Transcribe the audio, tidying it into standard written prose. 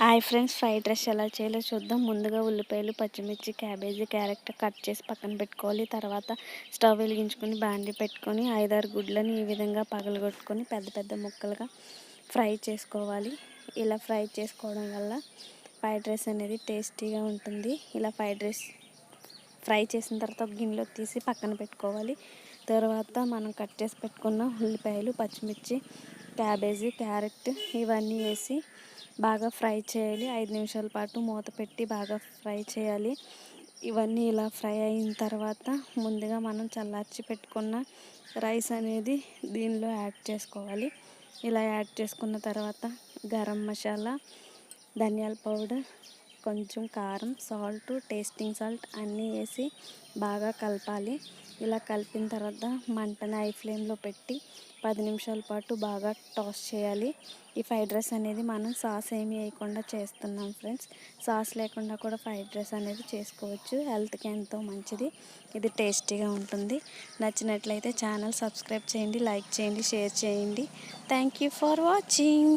Hi friends, fried rice ఎలా చేయాలో చూద్దాం. ముందుగా ఉల్లిపాయలు, పచ్చిమిర్చి, క్యాబేజీ, క్యారెట్ కట్ చేసి పక్కన పెట్టుకోవాలి. తర్వాత స్టవ్ వెలిగించుకొని బాండి పెట్టుకొని 5-6 గుడ్లని ఈ విధంగా పగలగొట్టుకొని పెద్ద పెద్ద ముక్కలుగా ఫ్రై చేసుకోవాలి. ఇలా ఫ్రై చేసుకోవడం వల్ల ఫ్రైడ్ రైస్ అనేది టేస్టీగా ఉంటుంది. ఇలా ఫ్రైడ్ రైస్ ఫ్రై చేసిన తర్వాత ఒక గిన్నెలోకి తీసి పక్కన పెట్టుకోవాలి. తర్వాత మనం కట్ చేసి పెట్టుకున్న ఉల్లిపాయలు, పచ్చిమిర్చి, క్యాబేజీ, క్యారెట్ ఇవన్నీ వేసి బాగా ఫ్రై చేయాలి. 5 నిమిషాల పాటు మూత పెట్టి బాగా ఫ్రై చేయాలి. ఇవన్నీ ఇలా ఫ్రై అయిన తర్వాత ముందుగా మనం చల్లార్చి పెట్టుకున్న రైస్ అనేది దీనిలో యాడ్ చేసుకోవాలి. ఇలా యాడ్ చేసుకున్న తర్వాత గరం మసాలా, ధనియాల పౌడర్, కొంచెం కారం, సాల్ట్, టేస్టింగ్ సాల్ట్ అన్నీ వేసి బాగా కలపాలి. ఇలా కలిపిన తర్వాత మంటని హై ఫ్లేమ్లో పెట్టి 10 నిమిషాల పాటు బాగా టాస్ చేయాలి. ఈ ఫ్రైడ్ రైస్ అనేది మనం సాస్ ఏమీ వేయకుండా చేస్తున్నాం ఫ్రెండ్స్. సాస్ లేకుండా కూడా ఫ్రైడ్ రైస్ అనేది చేసుకోవచ్చు. హెల్త్కి ఎంతో మంచిది. ఇది టేస్టీగా ఉంటుంది. నచ్చినట్లయితే ఛానల్ సబ్స్క్రైబ్ చేయండి, లైక్ చేయండి, షేర్ చేయండి. Thank you for watching.